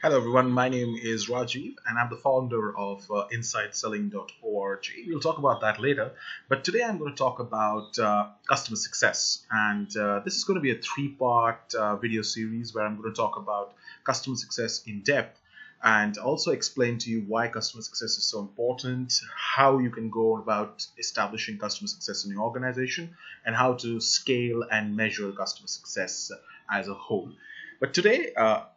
Hello everyone, my name is Rajiv and I'm the founder of InsideSelling.org. We'll talk about that later, but today I'm going to talk about customer success. And this is going to be a three-part video series where I'm going to talk about customer success in depth and also explain to you why customer success is so important, how you can go about establishing customer success in your organization, and how to scale and measure customer success as a whole. But today,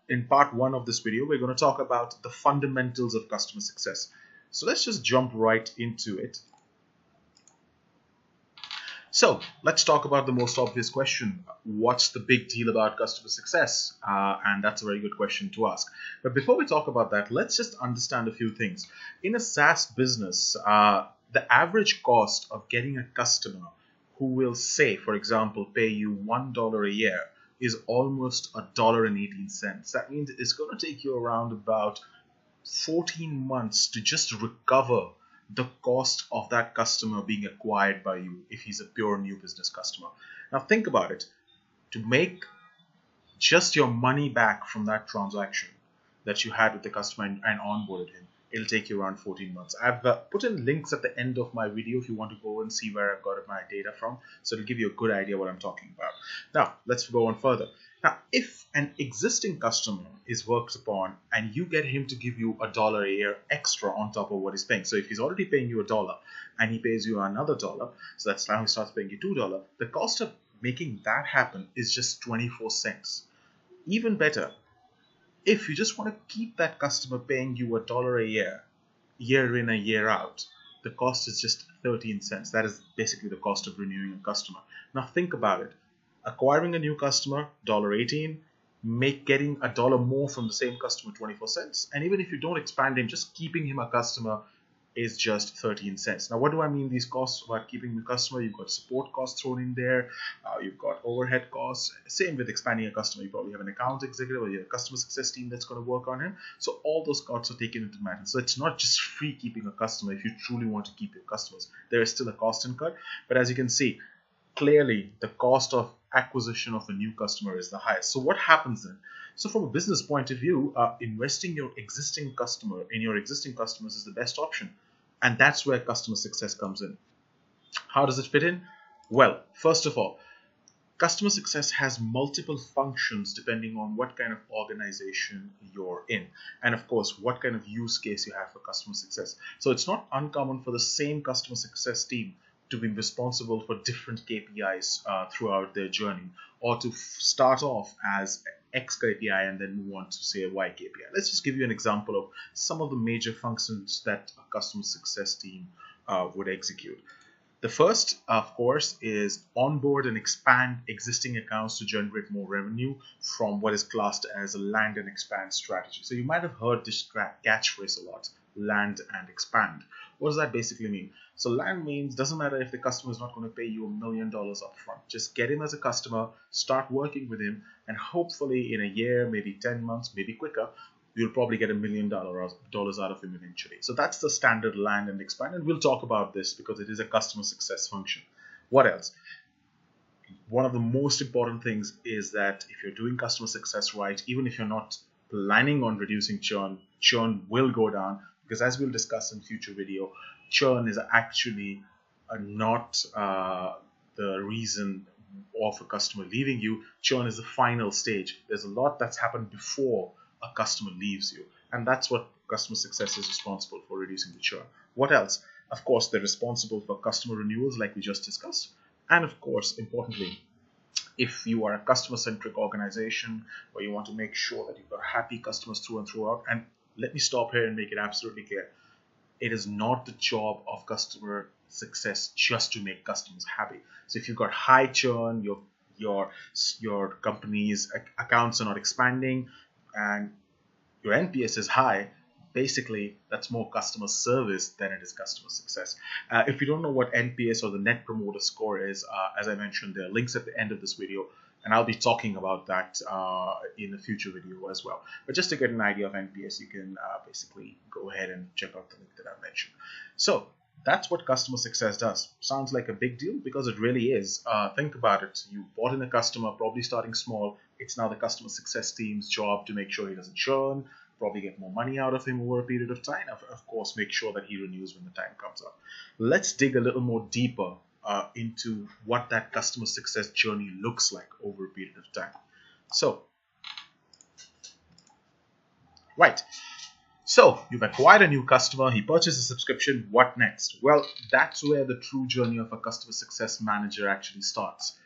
in part one of this video, we're going to talk about the fundamentals of customer success. So let's just jump right into it. So let's talk about the most obvious question. What's the big deal about customer success? And that's a very good question to ask. But before we talk about that, let's just understand a few things. In a SaaS business, the average cost of getting a customer who will say, for example, pay you $1 a year is almost $1.18. That means it's going to take you around about 14 months to just recover the cost of that customer being acquired by you if he's a pure new business customer. Now think about it. To make just your money back from that transaction that you had with the customer and onboarded him, it'll take you around 14 months. I've put in links at the end of my video if you want to go and see where I've got my data from. So it'll give you a good idea what I'm talking about. Now, let's go on further. Now, if an existing customer is worked upon and you get him to give you $1 a year extra on top of what he's paying. So if he's already paying you $1 and he pays you another $1, so that's now he starts paying you $2, the cost of making that happen is just 24 cents. Even better, if you just want to keep that customer paying you $1 a year in, a year out, the cost is just 13 cents. That is basically the cost of renewing a customer. Now think about it. Acquiring a new customer, $1.18, getting $1 more from the same customer, 24 cents. And even if you don't expand him, just keeping him a customer is just 13 cents. Now, what do I mean these costs about keeping the customer? You've got support costs thrown in there. You've got overhead costs. Same with expanding a customer. You probably have an account executive or you have a customer success team that's going to work on him. So all those costs are taken into matter. So it's not just free keeping a customer if you truly want to keep your customers. There is still a cost incurred. But as you can see, clearly the cost of acquisition of a new customer is the highest. So what happens then? So from a business point of view, investing in your existing customers is the best option. And that's where customer success comes in. How does it fit in? Well, first of all, customer success has multiple functions depending on what kind of organization you're in. And of course, what kind of use case you have for customer success. So it's not uncommon for the same customer success team to be responsible for different KPIs throughout their journey, or to start off as X KPI and then move on to say a Y KPI. Let's just give you an example of some of the major functions that a customer success team would execute. The first, of course, is onboard and expand existing accounts to generate more revenue from what is classed as a land and expand strategy. So you might have heard this catchphrase a lot, land and expand. What does that basically mean? So land means doesn't matter if the customer is not going to pay you $1 million up front. Just get him as a customer, start working with him, and hopefully in a year, maybe 10 months, maybe quicker, you'll probably get $1 million out of him eventually. So that's the standard land and expand, and we'll talk about this because it is a customer success function. What else? One of the most important things is that if you're doing customer success right, even if you're not planning on reducing churn, churn will go down because as we'll discuss in future video, churn is actually not the reason of a customer leaving you. Churn is the final stage. There's a lot that's happened before a customer leaves you, and that's what customer success is responsible for, reducing the churn. What else? Of course, they're responsible for customer renewals like we just discussed, and of course, importantly, if you are a customer-centric organization where you want to make sure that you've got happy customers through and throughout, and let me stop here and make it absolutely clear. It is not the job of customer success just to make customers happy. So if you've got high churn, your company's accounts are not expanding, and your NPS is high, basically that's more customer service than it is customer success. If you don't know what NPS or the Net Promoter Score is, as I mentioned, there are links at the end of this video, and I'll be talking about that in a future video as well. But just to get an idea of NPS, you can basically go ahead and check out the link that I mentioned. So that's what customer success does. Sounds like a big deal because it really is. Think about it. You brought in a customer, probably starting small. It's now the customer success team's job to make sure he doesn't churn, probably get more money out of him over a period of time. Of course, make sure that he renews when the time comes up. Let's dig a little more deeper into what that customer success journey looks like over a period of time. So, right. So, you've acquired a new customer, he purchased a subscription, what next? Well, that's where the true journey of a customer success manager actually starts.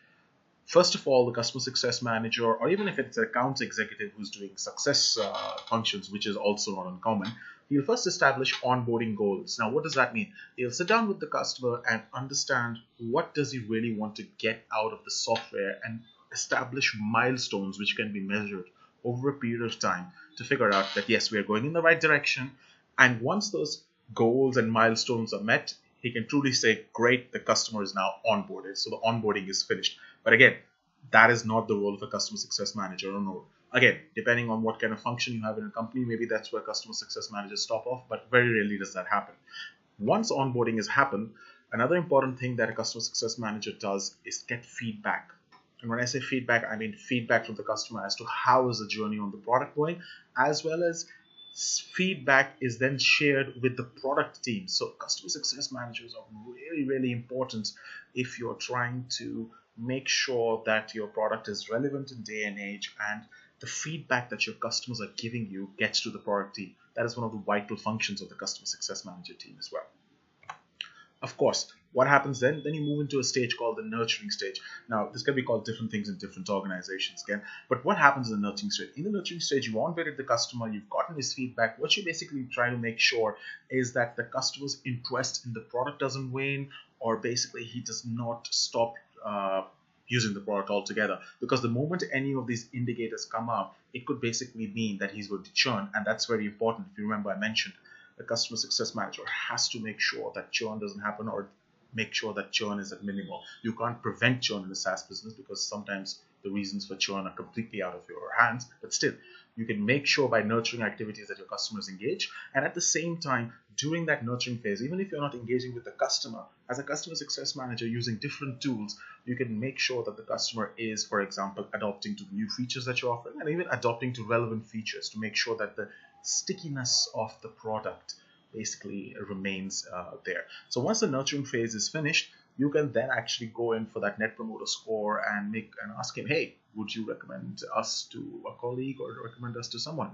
First of all, the customer success manager, or even if it's an account executive who's doing success functions, which is also not uncommon, he'll first establish onboarding goals. Now, what does that mean? He'll sit down with the customer and understand what does he really want to get out of the software and establish milestones which can be measured over a period of time to figure out that, yes, we are going in the right direction. And once those goals and milestones are met, he can truly say, great, the customer is now onboarded. So the onboarding is finished. But again, that is not the role of a customer success manager. No. Again, depending on what kind of function you have in a company, maybe that's where customer success managers stop off, but very rarely does that happen. Once onboarding has happened, another important thing that a customer success manager does is get feedback. And when I say feedback, I mean feedback from the customer as to how is the journey on the product going, as well as feedback is then shared with the product team. So customer success managers are really, really important if you're trying to make sure that your product is relevant in day and age, and the feedback that your customers are giving you gets to the product team. That is one of the vital functions of the customer success manager team as well. Of course, what happens then? Then you move into a stage called the nurturing stage. Now, this can be called different things in different organizations again. But what happens in the nurturing stage? In the nurturing stage, you onboarded the customer, you've gotten his feedback. What you basically try to make sure is that the customer's interest in the product doesn't wane, or basically he does not stop using the product altogether. Because the moment any of these indicators come up, it could basically mean that he's going to churn. And that's very important. If you remember, I mentioned the customer success manager has to make sure that churn doesn't happen, or make sure that churn is at minimal. You can't prevent churn in the SaaS business because sometimes the reasons for churn are completely out of your hands, but still, you can make sure by nurturing activities that your customers engage. And at the same time, during that nurturing phase, even if you're not engaging with the customer, as a customer success manager using different tools, you can make sure that the customer is, for example, adopting to the new features that you're offering, and even adopting to relevant features to make sure that the stickiness of the product basically remains there. So once the nurturing phase is finished, you can then actually go in for that net promoter score and ask him, hey, would you recommend us to a colleague or recommend us to someone?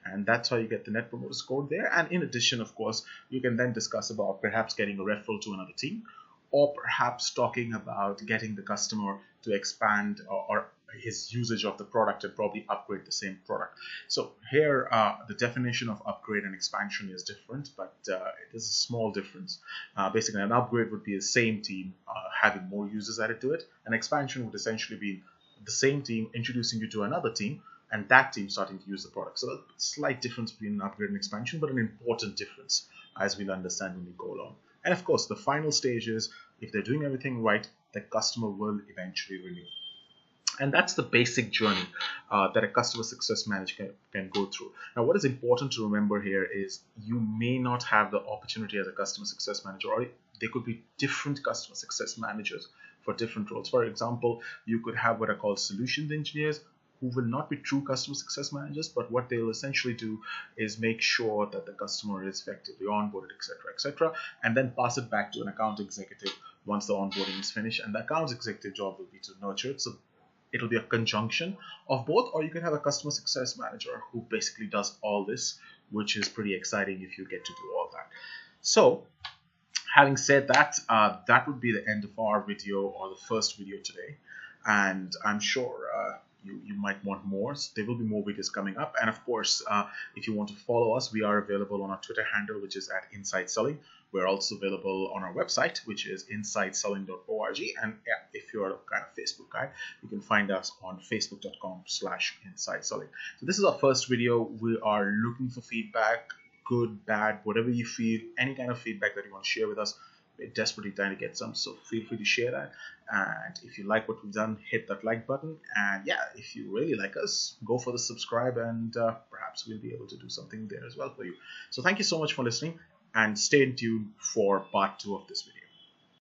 And that's how you get the net promoter score there. And in addition, of course, you can then discuss about perhaps getting a referral to another team, or perhaps talking about getting the customer to expand or his usage of the product and probably upgrade the same product. So here, the definition of upgrade and expansion is different, but it is a small difference. Basically, an upgrade would be the same team having more users added to it. An expansion would essentially be the same team introducing you to another team, and that team starting to use the product. So a slight difference between an upgrade and expansion, but an important difference, as we'll understand when we go along. And of course, the final stage is, if they're doing everything right, the customer will eventually renew. And that's the basic journey that a customer success manager can go through. Now, what is important to remember here is you may not have the opportunity as a customer success manager, or there could be different customer success managers for different roles. For example, you could have what are called solutions engineers, who will not be true customer success managers, but what they'll essentially do is make sure that the customer is effectively onboarded, etc., and then pass it back to an account executive once the onboarding is finished. And the account executive job will be to nurture it. So it'll be a conjunction of both, or you can have a customer success manager who basically does all this, which is pretty exciting if you get to do all that. So having said that, that would be the end of our video, or the first video today. And I'm sure you might want more. So there will be more videos coming up. And of course, if you want to follow us, we are available on our Twitter handle, which is @InsideSelling. We're also available on our website, which is insideselling.org. And yeah, if you're a kind of Facebook guy, you can find us on facebook.com/insideselling. So this is our first video. We are looking for feedback, good, bad, whatever you feel, any kind of feedback that you want to share with us. We're desperately trying to get some, so feel free to share that. And if you like what we've done, hit that like button. And yeah, if you really like us, go for the subscribe, and perhaps we'll be able to do something there as well for you. So thank you so much for listening, and stay tuned for part 2 of this video.